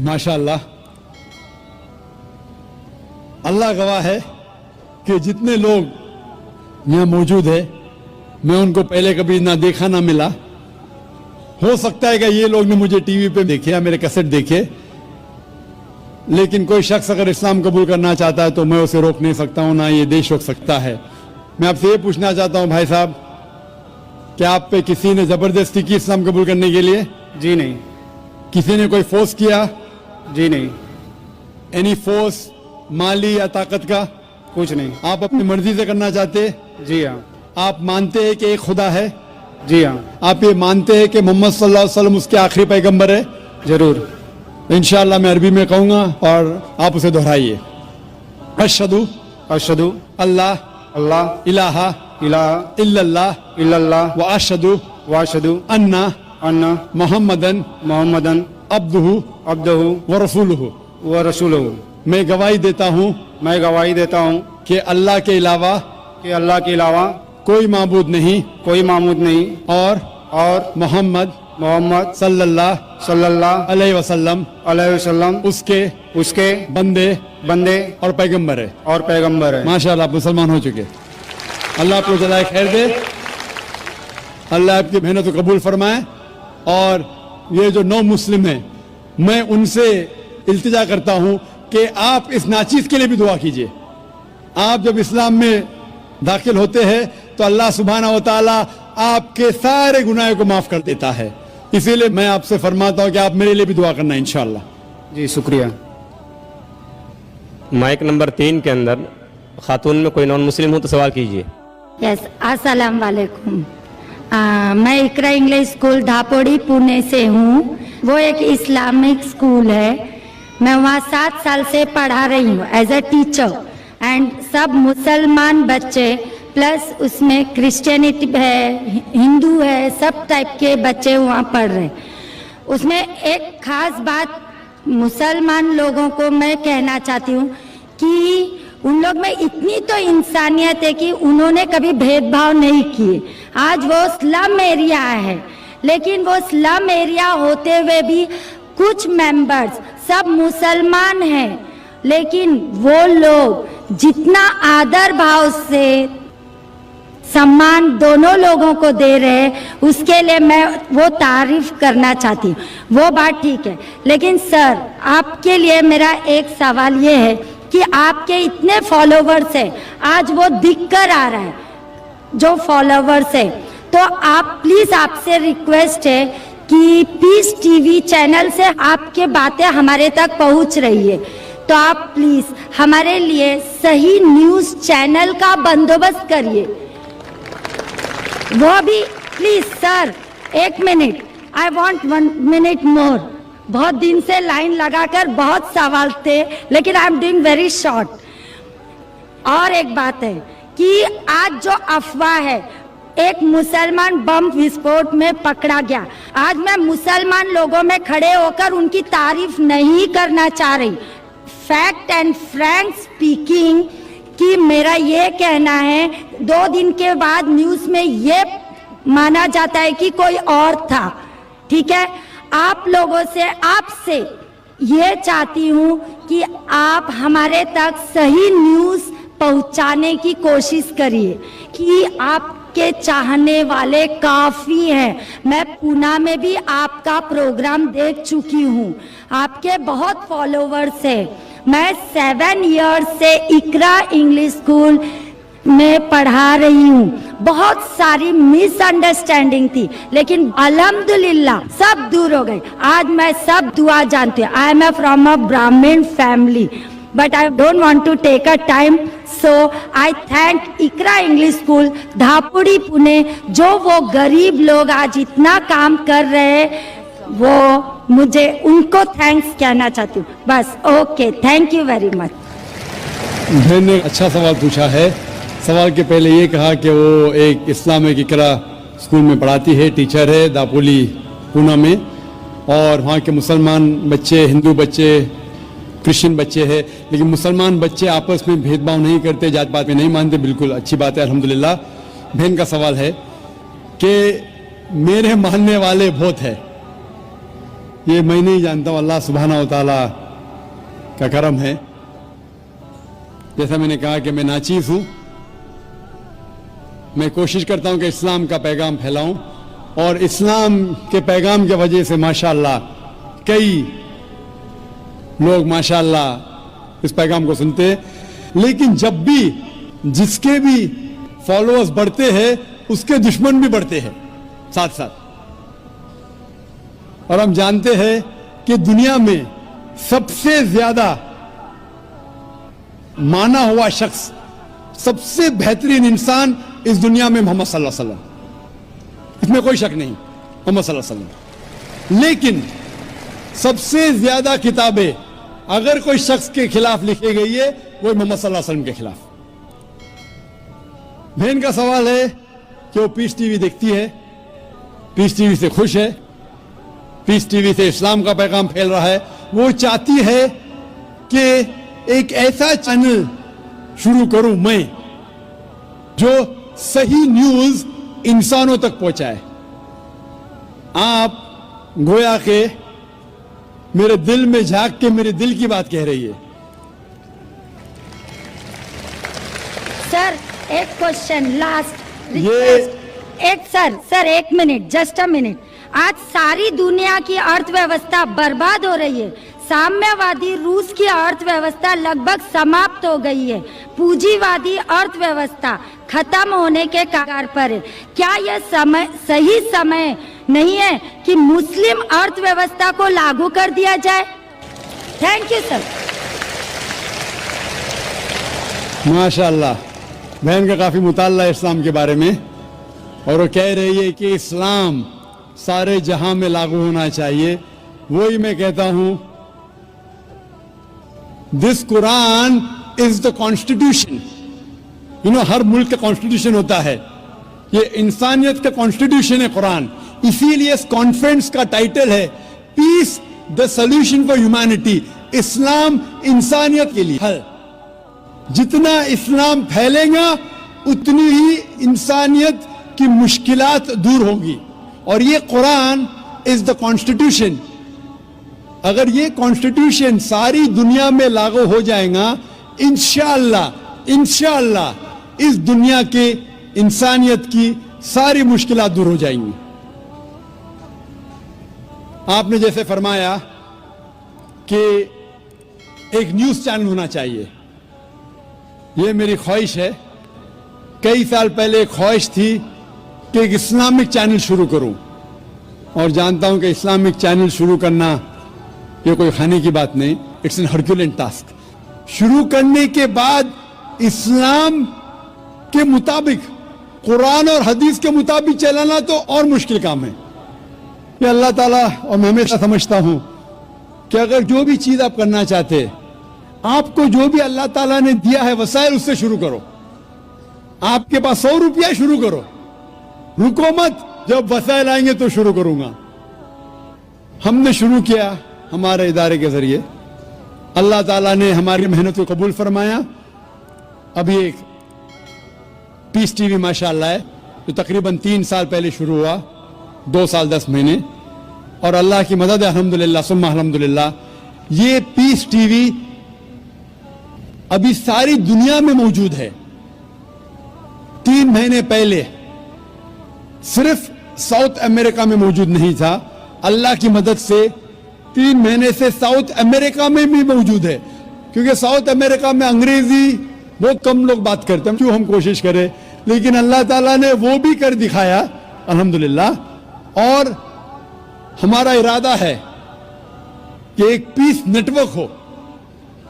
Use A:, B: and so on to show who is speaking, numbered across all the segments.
A: माशाअल्लाह, अल्लाह गवाह है कि जितने लोग यहाँ मौजूद है, मैं उनको पहले कभी ना देखा ना मिला। हो सकता है कि ये लोग ने मुझे टीवी पे देखे या मेरे कैसेट देखे, लेकिन कोई शख्स अगर इस्लाम कबूल करना चाहता है तो मैं उसे रोक नहीं सकता हूं, ना ये देश रोक सकता है। मैं आपसे ये पूछना चाहता हूं भाई साहब, क्या आप पे किसी ने जबरदस्ती की इस्लाम कबूल करने के लिए?
B: जी नहीं।
A: किसी ने कोई फोर्स किया?
B: जी नहीं।
A: एनी फोर्स, माली या ताकत का?
B: कुछ नहीं।
A: आप अपनी मर्जी से करना चाहते?
B: जी हाँ।
A: आप मानते हैं कि एक खुदा है?
B: जी हाँ।
A: आप ये मानते हैं कि मोहम्मद सल्लल्लाहु अलैहि वसल्लम उसके आखिरी पैगंबर है?
B: जरूर।
A: इंशाअल्लाह मैं अरबी में कहूंगा और आप उसे दोहराइए। अशहदु
B: अशहदु
A: अल्लाह
B: अल्लाह
A: इलाहा
B: इलाहा
A: इल्लल्लाह
B: इल्लल्लाह
A: व अशहदु
B: व अशहदु
A: अन्ना
B: अन्ना
A: मुहम्मदन
B: मोहम्मदन
A: अब्दुहु
B: अब्दुहु
A: व रसूलुहु।
B: व रसूलुहु।
A: मैं गवाही देता हूँ
B: मैं गवाही देता हूँ
A: कि अल्लाह के अलावा
B: कि अल्लाह के अलावा
A: कोई माबूद नहीं
B: कोई मामूद नहीं
A: और मोहम्मद
B: मोहम्मद
A: सल्लल्लाहु अलैहि वसल्लम उसके बंदे और पैगंबर है। माशाअल्लाह, आप मुसलमान हो चुके। अल्लाह आपको जज़ाए खैर दे, अल्लाह आपकी मेहनत को कबूल फरमाए। और ये जो नौ मुस्लिम हैं, मैं उनसे इल्तिजा करता हूं कि आप इस नाचीज के लिए भी दुआ कीजिए। आप जब इस्लाम में दाखिल होते हैं तो अल्लाह सुब्हानहू व तआला आपके सारे गुनाहों को माफ कर देता है। इसीलिए मैं आपसे फरमाता हूं कि आप मेरे लिए भी दुआ करना इंशाअल्लाह।
B: जी शुक्रिया।
C: माइक नंबर 3 के अंदर खातून में कोई नॉन मुस्लिम हो तो सवाल कीजिए।
D: यस, अस्सलाम वालेकुम। मैं इकरा इंग्लिश स्कूल धापोड़ी पुणे से हूँ। वो एक इस्लामिक स्कूल है। मैं वहाँ 7 साल से पढ़ा रही हूँ एज अ टीचर। एंड सब मुसलमान बच्चे प्लस उसमें क्रिश्चियनिटी है, हिंदू है, सब टाइप के बच्चे वहाँ पढ़ रहे हैं। उसमें एक खास बात मुसलमान लोगों को मैं कहना चाहती हूँ कि उन लोग में इतनी तो इंसानियत है कि उन्होंने कभी भेदभाव नहीं किए। आज वो स्लम एरिया है, लेकिन वो स्लम एरिया होते हुए भी कुछ मेंबर्स सब मुसलमान हैं, लेकिन वो लोग जितना आदर भाव से सम्मान दोनों लोगों को दे रहे हैं, उसके लिए मैं वो तारीफ करना चाहती हूँ। वो बात ठीक है, लेकिन सर आपके लिए मेरा एक सवाल ये है कि आपके इतने फॉलोवर्स हैं, आज वो दिख कर आ रहा है जो फॉलोवर्स है, तो आप प्लीज आपसे रिक्वेस्ट है कि पीस टीवी चैनल से आपके बातें हमारे तक पहुंच रही है, तो आप प्लीज हमारे लिए सही न्यूज चैनल का बंदोबस्त करिए। वो भी please sir, 1 minute, I want 1 minute मोर। बहुत दिन से लाइन लगाकर बहुत सवाल थे, लेकिन I am doing very short. और एक बात है कि आज जो अफवाह है, एक मुसलमान बम विस्फोट में पकड़ा गया। आज मैं मुसलमान लोगों में खड़े होकर उनकी तारीफ नहीं करना चाह रही। फैक्ट एंड फ्रैंक स्पीकिंग कि मेरा ये कहना है, 2 दिन के बाद न्यूज में ये माना जाता है कि कोई और था। ठीक है, आप लोगों से, आपसे ये चाहती हूँ कि आप हमारे तक सही न्यूज पहुँचाने की कोशिश करिए कि आपके चाहने वाले काफी हैं। मैं पूना में भी आपका प्रोग्राम देख चुकी हूँ, आपके बहुत फॉलोवर्स हैं। मैं 7 इयर्स से इकरा इंग्लिश स्कूल में पढ़ा रही हूँ। बहुत सारी मिसअंडरस्टैंडिंग थी, लेकिन अल्हम्दुलिल्लाह सब दूर हो गई। आज मैं सब दुआ जानती हूँ। I am from a Brahmin family, but I don't want to take a time, so I thank Iqra English school Dhapudi Pune, जो वो गरीब लोग आज इतना काम कर रहे हैं, वो मुझे उनको थैंक्स कहना चाहती हूँ। बस, okay, thank you very much.
A: मैंने अच्छा सवाल पूछा है। सवाल के पहले ये कहा कि वो एक इस्लामिक इकरा स्कूल में पढ़ाती है, टीचर है दापोली पूना में, और वहाँ के मुसलमान बच्चे, हिंदू बच्चे, क्रिश्चियन बच्चे हैं, लेकिन मुसलमान बच्चे आपस में भेदभाव नहीं करते, जात पात में नहीं मानते। बिल्कुल अच्छी बात है, अल्हम्दुलिल्लाह। बहन का सवाल है कि मेरे मानने वाले बहुत है, ये मैं नहीं जानता हूं, अल्लाह सुब्हाना व तआला का करम है। जैसा मैंने कहा कि मैं नाचीज हूं, मैं कोशिश करता हूं कि इस्लाम का पैगाम फैलाऊं, और इस्लाम के पैगाम की वजह से माशाअल्लाह कई लोग माशाअल्लाह इस पैगाम को सुनते हैं। लेकिन जब भी जिसके भी फॉलोअर्स बढ़ते हैं उसके दुश्मन भी बढ़ते हैं साथ साथ। और हम जानते हैं कि दुनिया में सबसे ज्यादा माना हुआ शख्स, सबसे बेहतरीन इंसान इस दुनिया में मोहम्मद सल्लल्लाहु अलैहि वसल्लम, इसमें कोई शक नहीं, मोहम्मद सल्लल्लाहु अलैहि वसल्लम। लेकिन सबसे ज्यादा किताबें अगर कोई शख्स के खिलाफ लिखी गई है वो मोहम्मद सल्लल्लाहु अलैहि वसल्लम के खिलाफ। बहन का सवाल है कि वो पीस टीवी देखती है, पीस टीवी से खुश है, पीस टीवी से इस्लाम का पैगाम फैल रहा है। वो चाहती है कि एक ऐसा चैनल शुरू करूं मैं जो सही न्यूज इंसानों तक पहुंचाए। आप गोया के मेरे दिल में झांक के मेरे दिल की बात कह रही है।
D: सर एक क्वेश्चन लास्ट
A: ये
D: सर एक मिनट, जस्ट अ मिनट। आज सारी दुनिया की अर्थव्यवस्था बर्बाद हो रही है। साम्यवादी रूस की अर्थव्यवस्था लगभग समाप्त हो गई है। पूंजीवादी अर्थव्यवस्था खत्म होने के कगार पर है। क्या यह सही समय नहीं है कि मुस्लिम अर्थव्यवस्था को लागू कर दिया जाए? Thank you sir.
A: माशाअल्लाह, बहन का काफी मुताल्ला है इस्लाम के बारे में, और वो कह रही है कि इस्लाम सारे जहां में लागू होना चाहिए। वही मैं कहता हूं, this Quran is the constitution. हर मुल्क का कॉन्स्टिट्यूशन होता है, ये इंसानियत का कॉन्स्टिट्यूशन है कुरान। इसीलिए इस कॉन्फ्रेंस का टाइटल है peace the solution for humanity. इस्लाम इंसानियत के लिए हल। जितना इस्लाम फैलेगा उतनी ही इंसानियत की मुश्किलात दूर होगी। और ये कुरान इज द कॉन्स्टिट्यूशन। अगर ये कॉन्स्टिट्यूशन सारी दुनिया में लागू हो जाएगा, इंशाअल्लाह इस दुनिया के इंसानियत की सारी मुश्किलात दूर हो जाएंगी। आपने जैसे फरमाया कि एक न्यूज चैनल होना चाहिए, ये मेरी ख्वाहिश है। कई साल पहले एक ख्वाहिश थी कि एक इस्लामिक चैनल शुरू करूं, और जानता हूं कि इस्लामिक चैनल शुरू करना ये कोई खाने की बात नहीं, इट्स एन हरक्यूलेन टास्क। शुरू करने के बाद इस्लाम के मुताबिक, कुरान और हदीस के मुताबिक चलाना तो और मुश्किल काम है। ये अल्लाह ताला, और मैं हमेशा समझता हूं कि अगर जो भी चीज आप करना चाहते, आपको जो भी अल्लाह ताला ने दिया है वसाइल, उससे शुरू करो। आपके पास 100 रुपया, शुरू करो, रुको मत। जब वसाइल आएंगे तो शुरू करूंगा। हमने शुरू किया हमारे इदारे के जरिए, अल्लाह ताला ने हमारी मेहनत को कबूल फरमाया। अभी एक पीस टीवी माशाअल्लाह है, जो तकरीबन 3 साल पहले शुरू हुआ, 2 साल 10 महीने, और अल्लाह की मदद है, अल्हम्दुलिल्लाह सुम्मा अल्हम्दुलिल्लाह। ये पीस टीवी अभी सारी दुनिया में मौजूद है। 3 महीने पहले सिर्फ साउथ अमेरिका में मौजूद नहीं था। अल्लाह की मदद से 3 महीने से साउथ अमेरिका में भी मौजूद है, क्योंकि साउथ अमेरिका में अंग्रेजी बहुत कम लोग बात करते हैं। क्यों हम कोशिश करें, लेकिन अल्लाह ताला ने वो भी कर दिखाया अल्हम्दुलिल्लाह। और हमारा इरादा है कि एक पीस नेटवर्क हो,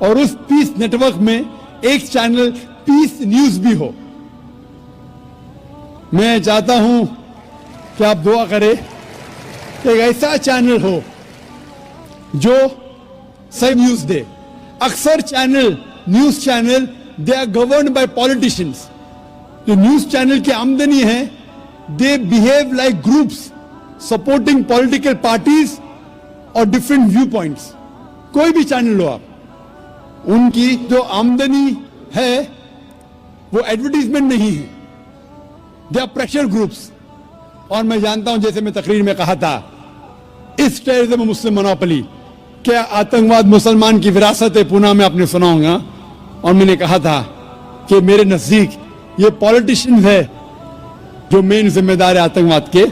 A: और उस पीस नेटवर्क में एक चैनल पीस न्यूज भी हो। मैं चाहता हूं कि आप दुआ करें कि एक ऐसा चैनल हो जो सही न्यूज दे। अक्सर channel, news channel, they are governed by politicians. जो न्यूज चैनल की आमदनी है, they behave like groups supporting political parties और डिफरेंट व्यू पॉइंट्स। कोई भी चैनल लो आप, उनकी जो आमदनी है वो एडवर्टीजमेंट नहीं है, दे आर प्रेशर ग्रुप्स। और मैं जानता हूं, जैसे मैं तकरीर में कहा था, इस टेररिज्म मुस्लिम मोनोपोली, क्या आतंकवाद मुसलमान की विरासत है, पुनः मैं आपने सुना होगा। और मैंने कहा था कि मेरे नजदीक ये पॉलिटिशियंस है जो मेन जिम्मेदार है आतंकवाद के,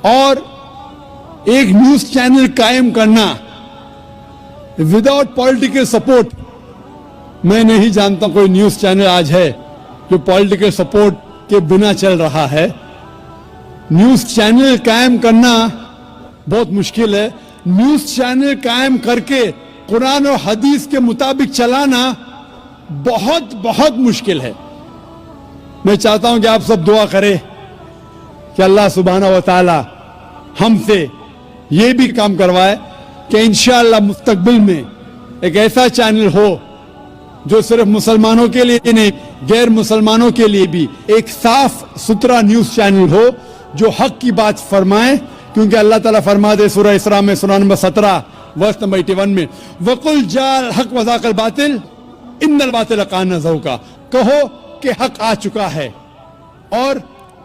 A: और एक न्यूज चैनल कायम करना विदाउट पॉलिटिकल सपोर्ट, मैं नहीं जानता कोई न्यूज चैनल आज है जो पॉलिटिकल सपोर्ट के बिना चल रहा है। न्यूज चैनल कायम करना बहुत मुश्किल है। न्यूज चैनल कायम करके कुरान और हदीस के मुताबिक चलाना बहुत बहुत मुश्किल है। मैं चाहता हूं कि आप सब दुआ करें कि अल्लाह सुब्हानहू व तआला हमसे ये भी काम करवाए कि इंशाअल्लाह मुस्तकबिल में एक ऐसा चैनल हो जो सिर्फ मुसलमानों के लिए नहीं, गैर मुसलमानों के लिए भी एक साफ सुथरा न्यूज चैनल हो जो हक की बात फरमाए। क्योंकि अल्लाह ताला फरमा दे सूरह इसरा में सूरह नंबर 17 वर्स नंबर 81 में, वकुल जाल हक वज़ाकल बातिल इन्नल बातिल कान ज़हूका, कहो कि हक आ चुका है और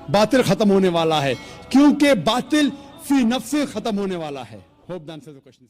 A: बातिल खत्म होने वाला है, क्योंकि बातिल फी नफ्से खत्म होने वाला है। Hope the answer the question.